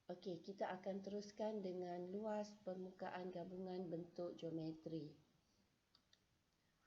Okey, kita akan teruskan dengan luas permukaan gabungan bentuk geometri.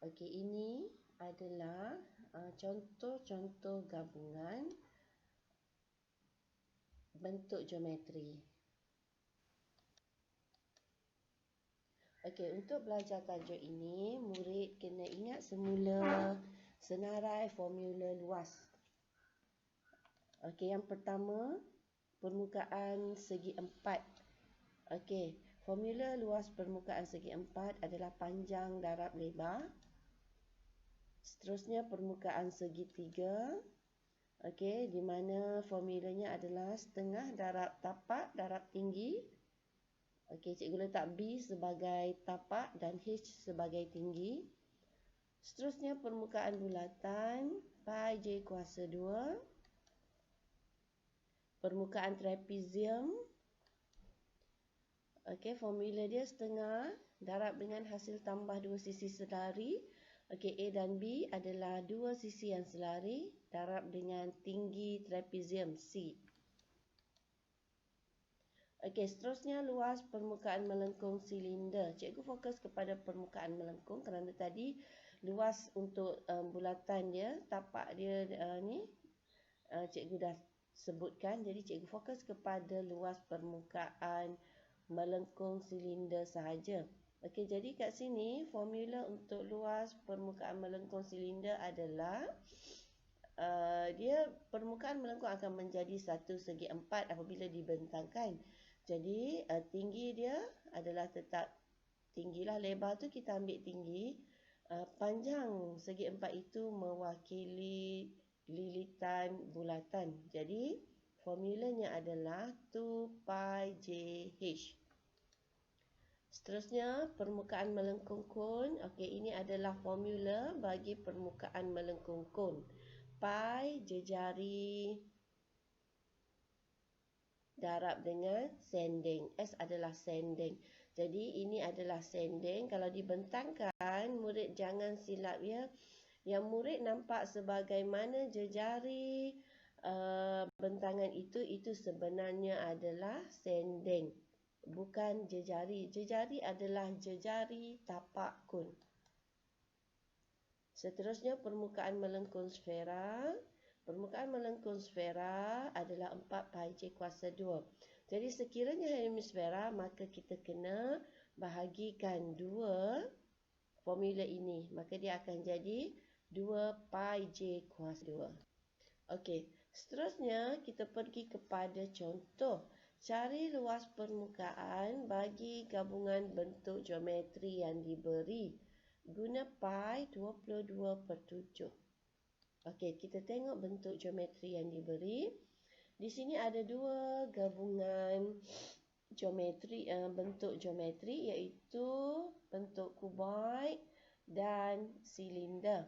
Okey, ini adalah contoh-contoh gabungan bentuk geometri. Okey, untuk belajar tajuk ini, murid kena ingat semula senarai formula luas. Okey, yang pertama, permukaan segi empat. Okey, formula luas permukaan segi empat adalah panjang darab lebar. Seterusnya permukaan segitiga. Okey, di mana formulanya adalah setengah darab tapak darab tinggi. Okey, cikgu letak B sebagai tapak dan H sebagai tinggi. Seterusnya permukaan bulatan pi J kuasa 2. Permukaan trapezium. Okey, formula dia setengah darab dengan hasil tambah dua sisi selari. Okey, A dan B adalah dua sisi yang selari darab dengan tinggi trapezium C. Okey, seterusnya luas permukaan melengkung silinder. Cikgu fokus kepada permukaan melengkung kerana tadi luas untuk bulatan dia, tapak dia cikgu dah sebutkan. Jadi cikgu fokus kepada luas permukaan melengkung silinder sahaja. Okey, jadi kat sini formula untuk luas permukaan melengkung silinder adalah dia permukaan melengkung akan menjadi 1/4 apabila dibentangkan. Jadi tinggi dia adalah tetap tinggilah, lebar tu kita ambil tinggi. Panjang segi empat itu mewakili lilitan bulatan. Jadi formulanya adalah 2 pi JH. Seterusnya permukaan melengkung kon. Okey, ini adalah formula bagi permukaan melengkung kon. Pi jejari darab dengan sanding. S adalah sanding. Jadi ini adalah sanding. Kalau dibentangkan, murid jangan silap ya. Yang murid nampak sebagaimana jejari bentangan itu sebenarnya adalah sanding. Bukan jejari. Jejari adalah jejari tapak kon. Seterusnya permukaan melengkung sfera. Permukaan melengkung sfera adalah 4 pi J kuasa 2. Jadi sekiranya hemisfera, maka kita kena bahagikan dua formula ini. Maka dia akan jadi 2 pi J kuasa 2. Okey, seterusnya kita pergi kepada contoh. Cari luas permukaan bagi gabungan bentuk geometri yang diberi. Guna pi 22/7. Okey, kita tengok bentuk geometri yang diberi. Di sini ada dua gabungan geometri, bentuk geometri iaitu bentuk kuboid dan silinder.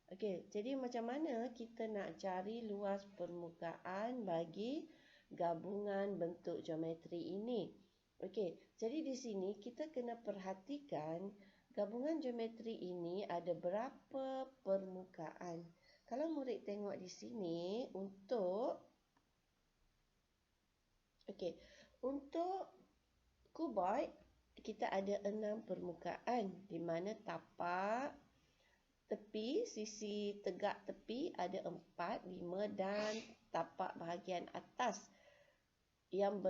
Okey, jadi macam mana kita nak cari luas permukaan bagi gabungan bentuk geometri ini? Okey, jadi di sini kita kena perhatikan gabungan geometri ini ada berapa permukaan. Kalau murid tengok di sini untuk kuboid kita ada 6 permukaan di mana tapak tepi, sisi tegak tepi ada 4, 5 dan tapak bahagian atas yang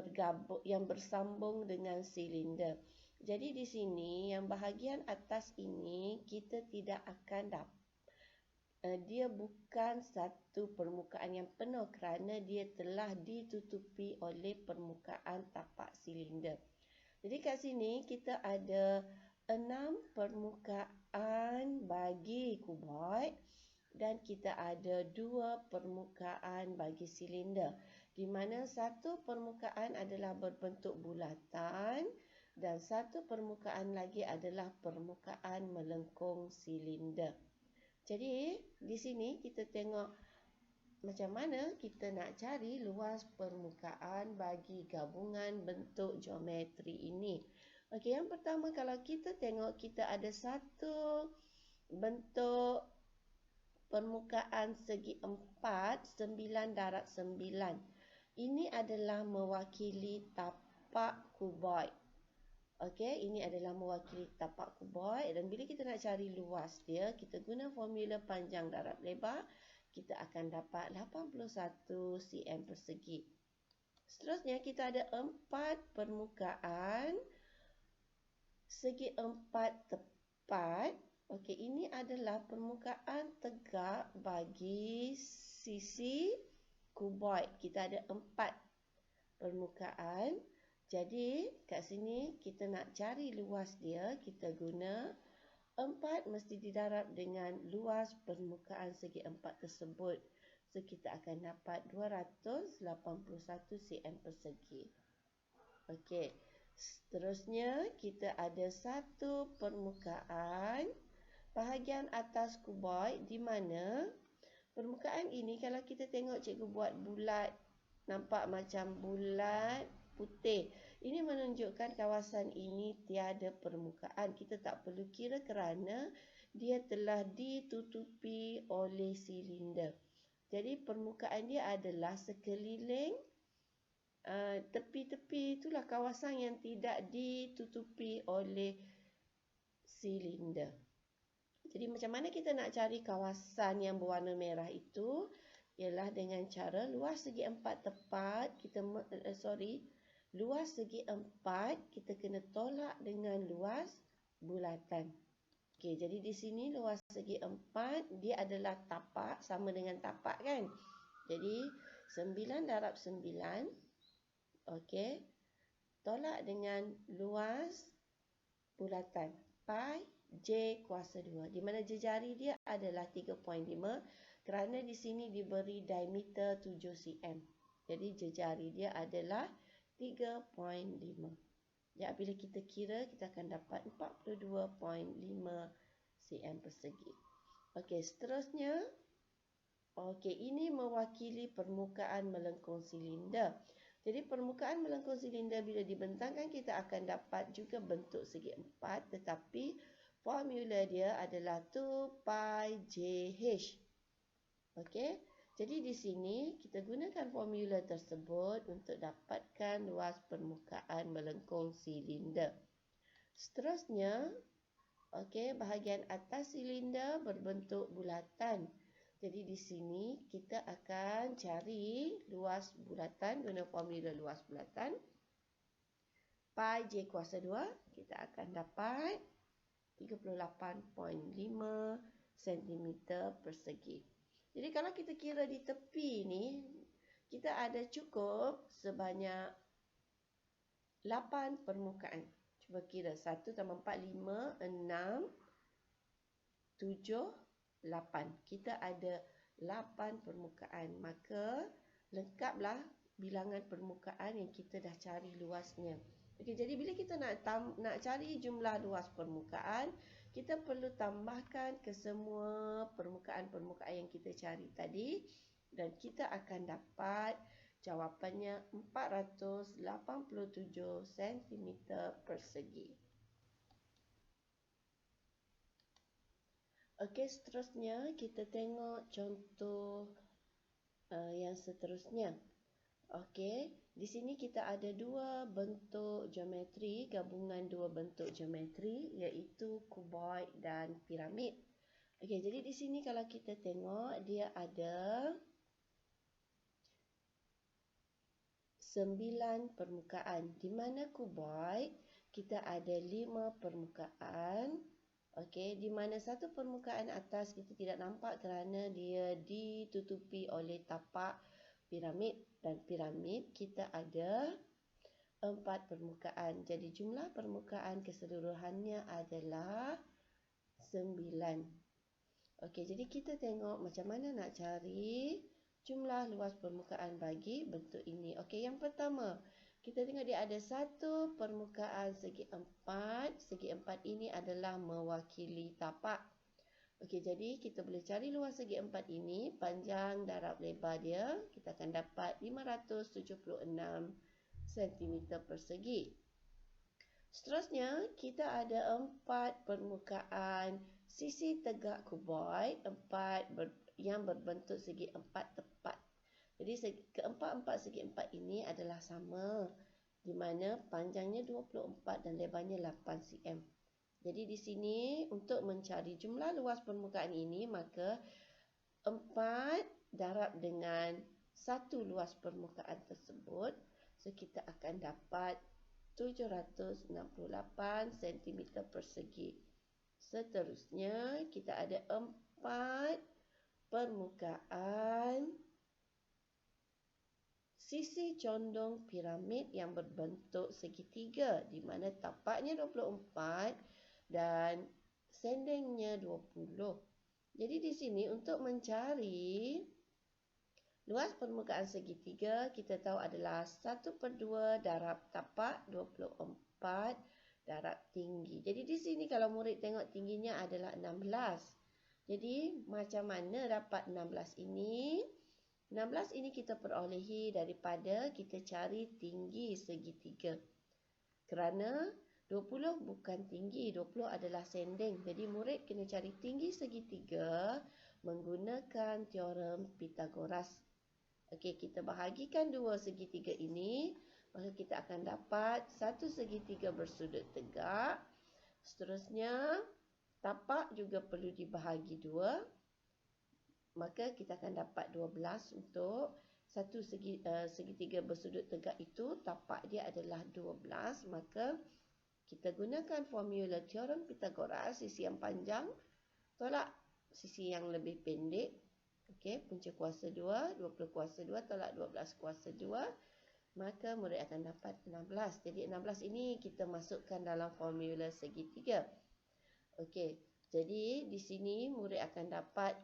bersambung dengan silinder. Jadi di sini yang bahagian atas ini kita tidak akan dapat. Dia bukan satu permukaan yang penuh kerana dia telah ditutupi oleh permukaan tapak silinder. Jadi kat sini kita ada 6 permukaan bagi kuboid dan kita ada 2 permukaan bagi silinder. Di mana satu permukaan adalah berbentuk bulatan dan satu permukaan lagi adalah permukaan melengkung silinder. Jadi di sini kita tengok macam mana kita nak cari luas permukaan bagi gabungan bentuk geometri ini. Okey, yang pertama kalau kita tengok kita ada satu bentuk permukaan segi 4, 9 darab 9. Ini adalah mewakili tapak kuboid. Okey, ini adalah mewakili tapak kuboid dan bila kita nak cari luas dia, kita guna formula panjang darab lebar, kita akan dapat 81 cm persegi. Seterusnya kita ada 4 permukaan segi 4 tepat. Okey, ini adalah permukaan tegak bagi sisi kuboid. Kita ada 4 permukaan. Jadi, kat sini kita nak cari luas dia, kita guna 4 mesti didarab dengan luas permukaan segi 4 tersebut. So, kita akan dapat 281 cm persegi. Okey, seterusnya kita ada satu permukaan bahagian atas kuboid di mana permukaan ini kalau kita tengok cikgu buat bulat, nampak macam bulat putih. Ini menunjukkan kawasan ini tiada permukaan. Kita tak perlu kira kerana dia telah ditutupi oleh silinder. Jadi permukaan dia adalah sekeliling tepi-tepi, itulah kawasan yang tidak ditutupi oleh silinder. Jadi macam mana kita nak cari kawasan yang berwarna merah itu? Ialah dengan cara luas segi 4 tepat, luas segi 4 kita kena tolak dengan luas bulatan. Okey, jadi di sini luas segi 4 dia adalah tapak, sama dengan tapak kan? Jadi 9 darab 9. Okey. Tolak dengan luas bulatan pi J kuasa 2. Di mana jejari dia adalah 3.5 kerana di sini diberi diameter 7 cm. Jadi jejari dia adalah 3.5. Ya, bila kita kira, kita akan dapat 42.5 cm persegi. Okey, seterusnya. Okey, ini mewakili permukaan melengkung silinder. Jadi permukaan melengkung silinder bila dibentangkan, kita akan dapat juga bentuk segi 4, tetapi formula dia adalah 2 pi JH. Okey. Jadi di sini kita gunakan formula tersebut untuk dapatkan luas permukaan melengkung silinder. Seterusnya, okey, bahagian atas silinder berbentuk bulatan. Jadi di sini kita akan cari luas bulatan guna formula luas bulatan. Pi J kuasa 2, kita akan dapat 38.5 cm persegi. Jadi kalau kita kira di tepi ni, kita ada cukup sebanyak 8 permukaan. Cuba kira 1 tambah 4, 5, 6, 7, 8. Kita ada 8 permukaan. Maka lengkaplah bilangan permukaan yang kita dah cari luasnya. Okey, jadi bila kita nak cari jumlah luas permukaan, kita perlu tambahkan ke semua permukaan-permukaan yang kita cari tadi dan kita akan dapat jawapannya 487 cm persegi. Okey, seterusnya kita tengok contoh yang seterusnya. Okey, di sini kita ada dua bentuk geometri, gabungan dua bentuk geometri iaitu kuboid dan piramid. Okey, jadi di sini kalau kita tengok dia ada 9 permukaan. Di mana kuboid kita ada 5 permukaan. Okey, di mana satu permukaan atas kita tidak nampak kerana dia ditutupi oleh tapak piramid, dan piramid kita ada 4 permukaan. Jadi jumlah permukaan keseluruhannya adalah 9. Okey, jadi kita tengok macam mana nak cari jumlah luas permukaan bagi bentuk ini. Okey, yang pertama, kita tengok dia ada satu permukaan segi 4. Segi 4 ini adalah mewakili tapak. Okey, jadi kita boleh cari luas segi 4 ini, panjang darab lebar dia, kita akan dapat 576 cm persegi. Seterusnya, kita ada 4 permukaan sisi tegak kuboid, yang berbentuk segi 4 tepat. Jadi keempat-empat segi 4 ini adalah sama, di mana panjangnya 24 dan lebarnya 8 cm. Jadi di sini untuk mencari jumlah luas permukaan ini, maka 4 darab dengan 1 luas permukaan tersebut. So kita akan dapat 768 cm persegi. Seterusnya kita ada 4 permukaan sisi condong piramid yang berbentuk segitiga, di mana tapaknya 24 dan sendengnya 20. Jadi di sini untuk mencari luas permukaan segitiga, kita tahu adalah 1/2 darab tapak 24 darab tinggi. Jadi di sini kalau murid tengok tingginya adalah 16. Jadi macam mana dapat 16 ini? 16 ini kita perolehi daripada kita cari tinggi segitiga. Kerana 20 bukan tinggi, 20 adalah sendeng. Jadi murid kena cari tinggi segitiga menggunakan teorem Pythagoras. Okey, kita bahagikan dua segitiga ini, maka kita akan dapat satu segitiga bersudut tegak. Seterusnya, tapak juga perlu dibahagi dua. Maka kita akan dapat 12 untuk satu segitiga bersudut tegak itu, tapak dia adalah 12. Maka kita gunakan formula teorem Pythagoras, sisi yang panjang tolak sisi yang lebih pendek. Okey, punca kuasa 2, 20 kuasa 2 tolak 12 kuasa 2. Maka murid akan dapat 16. Jadi 16 ini kita masukkan dalam formula segitiga. Okey, jadi di sini murid akan dapat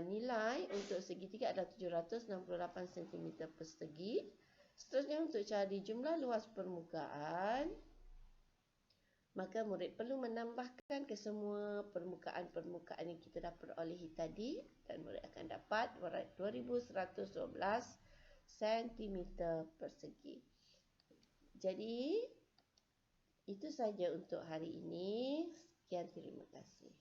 nilai untuk segitiga adalah 768 cm persegi. Seterusnya untuk cari jumlah luas permukaan, maka murid perlu menambahkan ke semua permukaan-permukaan yang kita dah perolehi tadi, dan murid akan dapat 2112 cm persegi. Jadi itu saja untuk hari ini. Sekian, terima kasih.